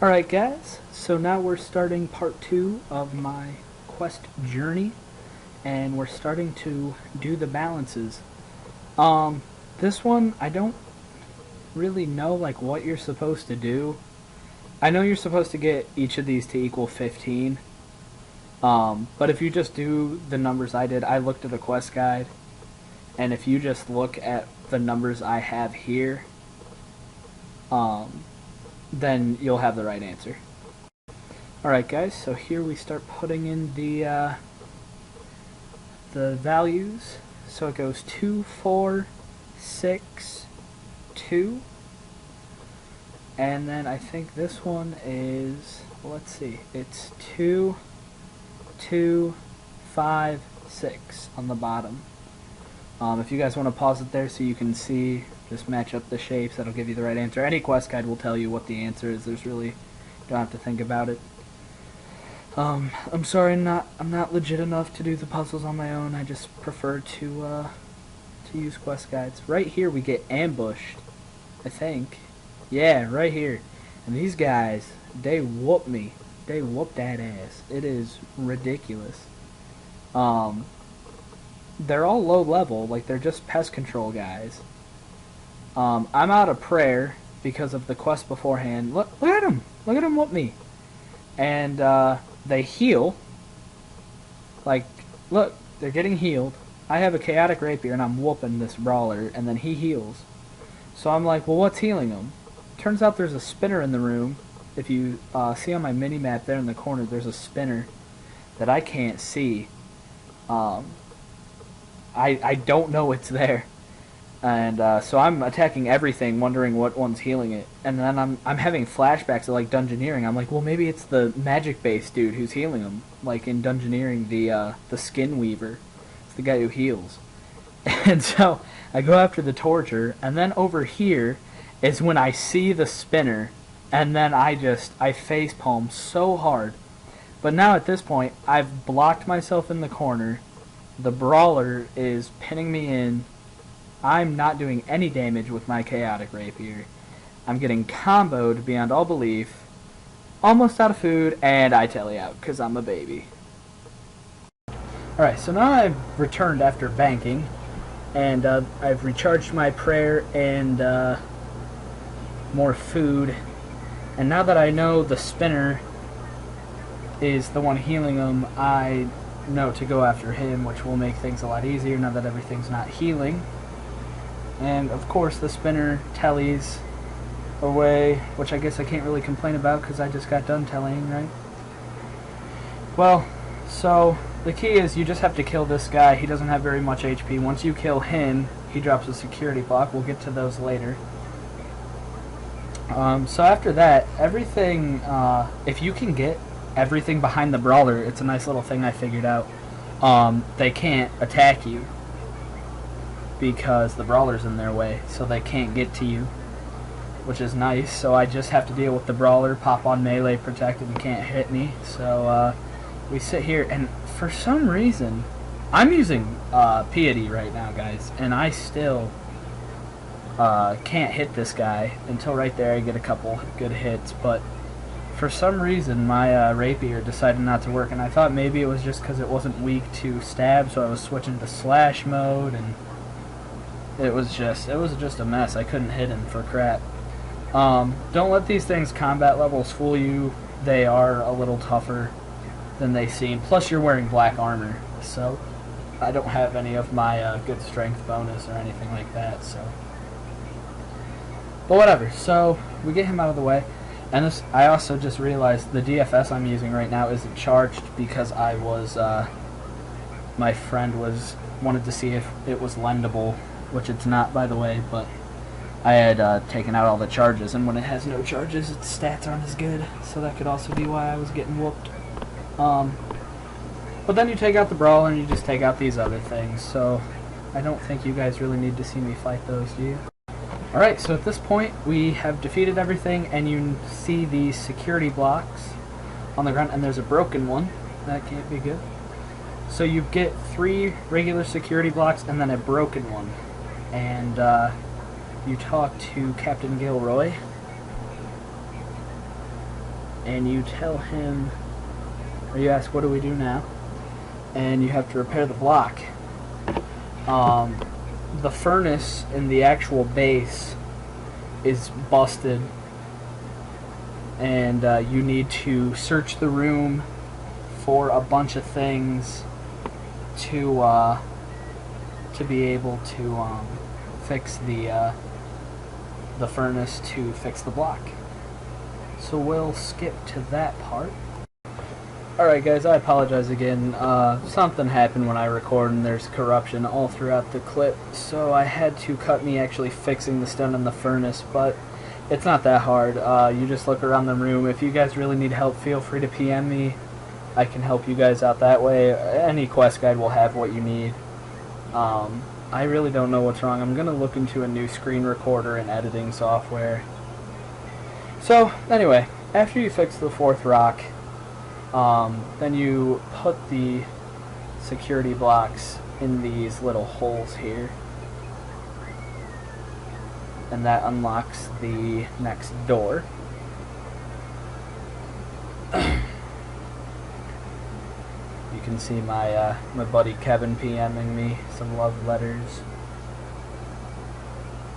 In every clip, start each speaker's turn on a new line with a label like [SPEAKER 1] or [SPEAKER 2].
[SPEAKER 1] Alright guys, so now we're starting part 2 of my quest journey, and we're starting to do the balances. This one, I don't really know like what you're supposed to do. I know you're supposed to get each of these to equal 15, but if you just do the numbers I did, I looked at a quest guide, and if you just look at the numbers I have here, then you'll have the right answer. Alright guys, so here we start putting in the values. So it goes 2, 4, 6, 2. And then I think this one is, let's see, it's 2, 2, 5, 6 on the bottom. If you guys want to pause it there so you can see, just match up the shapes, that'll give you the right answer. Any quest guide will tell you what the answer is. There's really, you don't have to think about it. I'm sorry, I'm not legit enough to do the puzzles on my own. I just prefer to use quest guides. Right here we get ambushed, I think. Yeah, right here. And these guys, they whoop me. They whoop that ass. It is ridiculous. They're all low level, like they're just pest control guys. I'm out of prayer because of the quest beforehand. Look at them! Look at them whoop me! And they heal. Like, look, they're getting healed. I have a chaotic rapier and I'm whooping this brawler, and then he heals. So I'm like, well, what's healing him? Turns out there's a spinner in the room. If you see on my mini map there in the corner, there's a spinner that I can't see. I don't know it's there, and so I'm attacking everything, wondering what one's healing it, and then I'm having flashbacks of like Dungeoneering. I'm like, well, maybe it's the magic-based dude who's healing him, like in Dungeoneering, the Skin Weaver. It's the guy who heals, and so I go after the torture, and then over here is when I see the spinner, and then I facepalm so hard. But now at this point, I've blocked myself in the corner. The brawler is pinning me in. I'm not doing any damage with my chaotic rapier. I'm getting comboed beyond all belief. Almost out of food, and I tally out because I'm a baby. Alright, so now I've returned after banking, and I've recharged my prayer and more food. And now that I know the spinner is the one healing them, I know to go after him, which will make things a lot easier now that everything's not healing. And of course the spinner tellies away, which I guess I can't really complain about because I just got done tellying, right? Well, so the key is you just have to kill this guy. He doesn't have very much HP. Once you kill him, he drops a security block. We'll get to those later. So after that, everything, if you can get everything behind the brawler, it's a nice little thing I figured out. They can't attack you because the brawler's in their way, so they can't get to you, which is nice. So I just have to deal with the brawler, pop on melee, protected, and can't hit me. So we sit here, and for some reason, I'm using Piety right now, guys, and I still can't hit this guy until right there I get a couple good hits, but for some reason my rapier decided not to work, and I thought maybe it was just because it wasn't weak to stab, so I was switching to slash mode, and it was just a mess. I couldn't hit him for crap. Don't let these things combat levels fool you. They are a little tougher than they seem. Plus you're wearing black armor, so I don't have any of my good strength bonus or anything like that, so. But whatever, so we get him out of the way. And this, I also just realized the DFS I'm using right now isn't charged because I was, my friend wanted to see if it was lendable, which it's not, by the way, but I had taken out all the charges, and when it has no charges, its stats aren't as good, so that could also be why I was getting whooped. But then you take out the brawler and you just take out these other things, so I don't think you guys really need to see me fight those, do you? Alright, so at this point we have defeated everything, and you see the security blocks on the ground, and there's a broken one. That can't be good. So you get 3 regular security blocks and then a broken one. And you talk to Captain Gilroy, and you tell him, or you ask, what do we do now? And you have to repair the block. The furnace in the actual base is busted, and you need to search the room for a bunch of things to be able to fix the furnace to fix the block. So we'll skip to that part. Alright guys, I apologize again. Something happened when I record and there's corruption all throughout the clip, so I had to cut me actually fixing the stone in the furnace, but it's not that hard. You just look around the room. If you guys really need help, feel free to PM me. I can help you guys out that way. Any quest guide will have what you need. I really don't know what's wrong. I'm going to look into a new screen recorder and editing software. So, anyway, after you fix the 4th rock, then you put the security blocks in these little holes here. And that unlocks the next door. You can see my my buddy Kevin PMing me some love letters.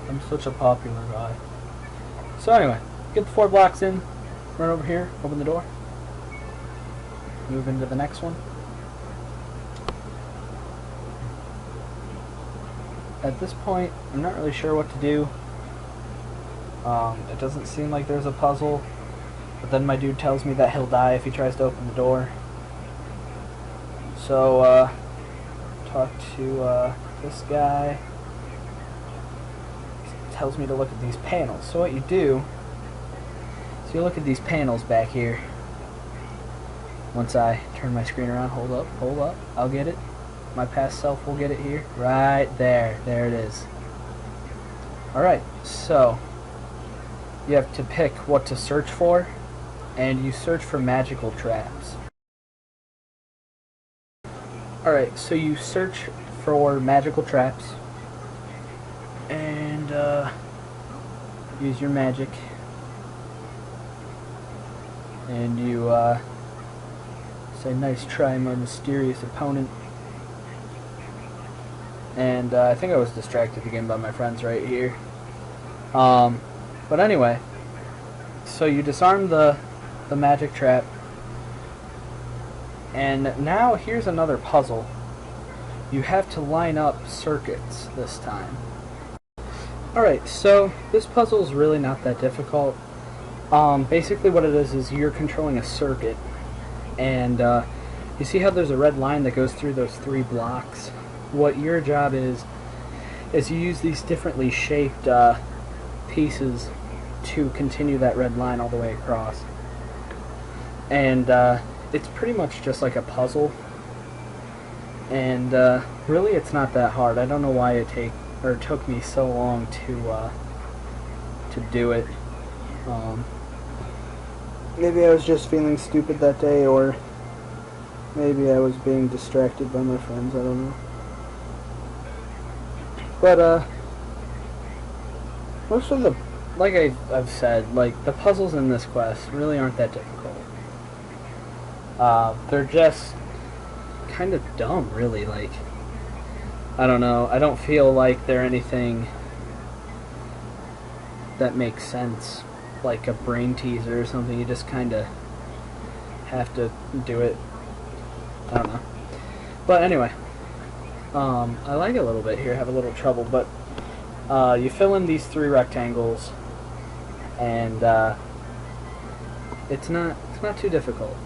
[SPEAKER 1] I'm such a popular guy. So anyway, get the 4 blocks in, run over here, open the door, move into the next one. At this point, I'm not really sure what to do. It doesn't seem like there's a puzzle, but then my dude tells me that he'll die if he tries to open the door. So, talk to this guy. He tells me to look at these panels. So what you do, so you look at these panels back here. Once I turn my screen around, hold up, I'll get it. My past self will get it here. Right there. There it is. Alright, so you have to pick what to search for, and you search for magical traps. Alright, so you search for magical traps, and use your magic, and you say, "Nice try, my mysterious opponent." And I think I was distracted again by my friends right here. But anyway, so you disarm the magic trap, and now here's another puzzle. You have to line up circuits this time. Alright, so this puzzle is really not that difficult. Basically what it is you're controlling a circuit, and you see how there's a red line that goes through those 3 blocks? What your job is you use these differently shaped pieces to continue that red line all the way across. And it's pretty much just like a puzzle, and really it's not that hard. I don't know why it took me so long to do it. Maybe I was just feeling stupid that day, or maybe I was being distracted by my friends, I don't know. But most of the, like I've said, like the puzzles in this quest really aren't that difficult. They're just kind of dumb, really. Like, I don't know. I don't feel like they're anything that makes sense, like a brain teaser or something. You just kind of have to do it. I don't know. But anyway, I like it a little bit here. Have a little trouble, but you fill in these 3 rectangles, and it's not too difficult.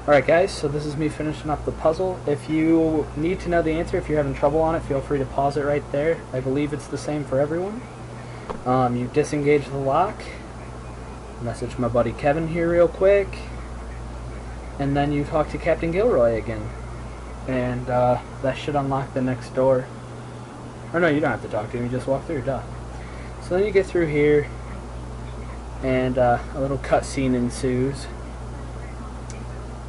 [SPEAKER 1] Alright guys, so this is me finishing up the puzzle. If you need to know the answer, if you're having trouble on it, feel free to pause it right there. I believe it's the same for everyone. You disengage the lock, message my buddy Kevin here real quick, and then you talk to Captain Gilroy again. And that should unlock the next door. Or no, you don't have to talk to him, you just walk through, duh. So then you get through here, and a little cutscene ensues.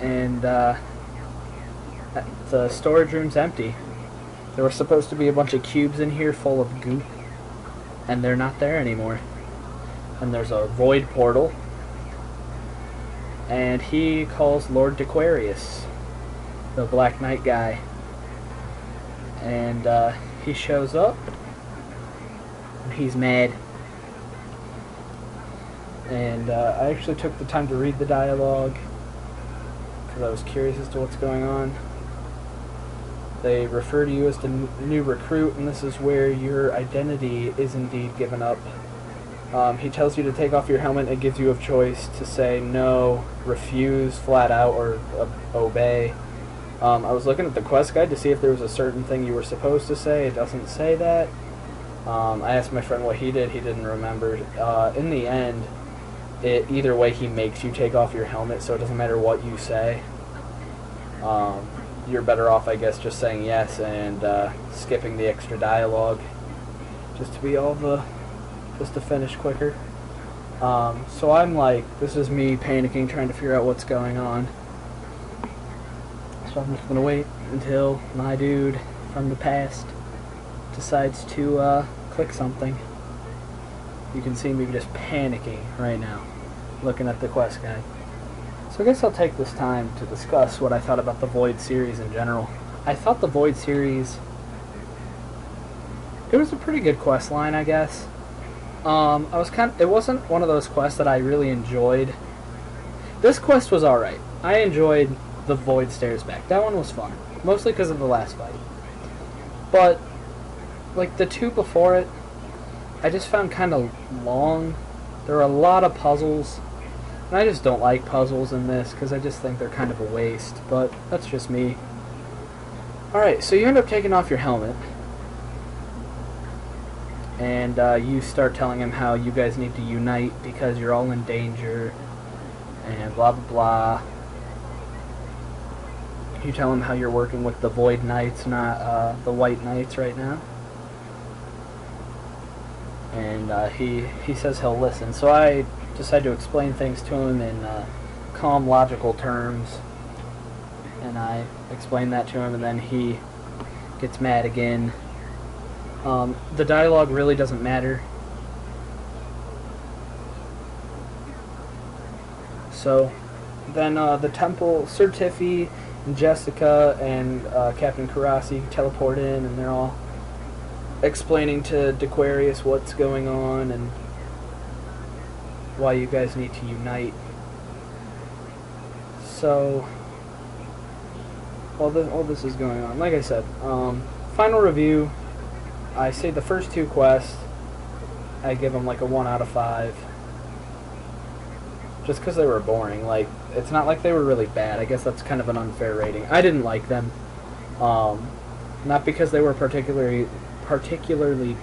[SPEAKER 1] And the storage room's empty. There were supposed to be a bunch of cubes in here full of goop, and they're not there anymore. And there's a void portal, and he calls Lord Dequarius, the Black Knight guy. And he shows up, and he's mad. And I actually took the time to read the dialogue because I was curious as to what's going on. They refer to you as the new recruit, and this is where your identity is indeed given up. He tells you to take off your helmet and gives you a choice to say no, refuse, flat out, or obey. I was looking at the quest guide to see if there was a certain thing you were supposed to say. It doesn't say that. I asked my friend what he did. He didn't remember. In the end, either way, he makes you take off your helmet, so it doesn't matter what you say. You're better off, I guess, just saying yes and skipping the extra dialogue, just to be just to finish quicker. So I'm like, this is me panicking, trying to figure out what's going on. So I'm just gonna wait until my dude from the past decides to click something. You can see me just panicking right now, looking at the quest guide. So I guess I'll take this time to discuss what I thought about the Void series in general. I thought the Void series, it was a pretty good quest line, I guess. It wasn't one of those quests that I really enjoyed. This quest was alright. I enjoyed the Void Stairs Back. That one was fun, mostly because of the last fight. But, like, the two before it, I just found kind of long. There were a lot of puzzles. And I just don't like puzzles in this, because I just think they're kind of a waste, but that's just me. Alright, so you end up taking off your helmet, and you start telling him how you guys need to unite because you're all in danger, and blah blah blah. You tell him how you're working with the Void Knights, not the White Knights right now. And he says he'll listen, so I decide to explain things to him in calm, logical terms, and I explain that to him, and then he gets mad again. The dialogue really doesn't matter. So then the temple, Sir Tiffy and Jessica and Captain Korasi teleport in, and they're all explaining to Dequarius what's going on and why you guys need to unite. So, all this is going on. Like I said, final review, I say the first two quests, I give them like a 1 out of 5. Just because they were boring. Like, it's not like they were really bad. I guess that's kind of an unfair rating. I didn't like them. Not because they were particularly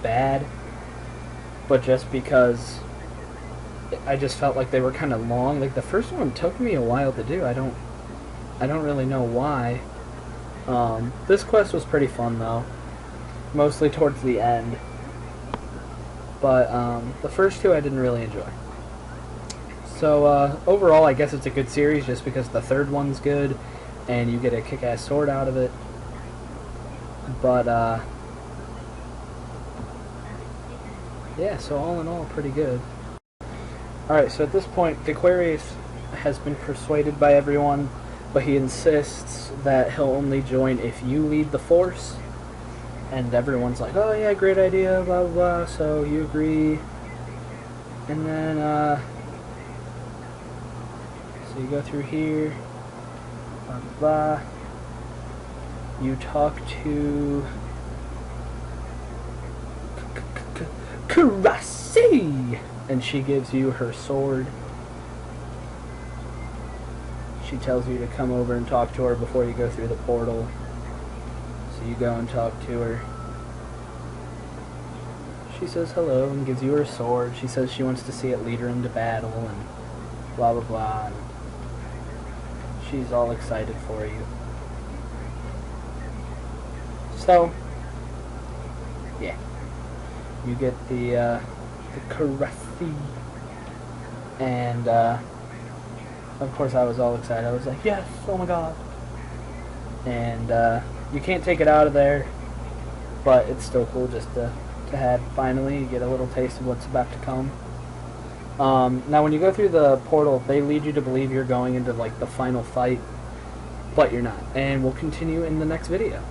[SPEAKER 1] bad, but just because I just felt like they were kind of long. Like, the first one took me a while to do. I don't really know why. This quest was pretty fun though, mostly towards the end, but the first two I didn't really enjoy. So overall, I guess it's a good series just because the third one's good and you get a kick-ass sword out of it. But yeah, so all in all, pretty good. Alright, so at this point, Dequarius has been persuaded by everyone, but he insists that he'll only join if you lead the force. And everyone's like, oh yeah, great idea, blah blah blah, so you agree. And then, so you go through here, blah blah blah. You talk to Korasi, and she gives you her sword. She tells you to come over and talk to her before you go through the portal. So you go and talk to her. She says hello and gives you her sword. She says she wants to see it lead her into battle and blah blah blah. And she's all excited for you. So, yeah. You get the Korasi, and of course I was all excited. I was like, yes, oh my god. And you can't take it out of there, but it's still cool just to have. Finally, you get a little taste of what's about to come. Now, when you go through the portal, they lead you to believe you're going into like the final fight, but you're not. And we'll continue in the next video.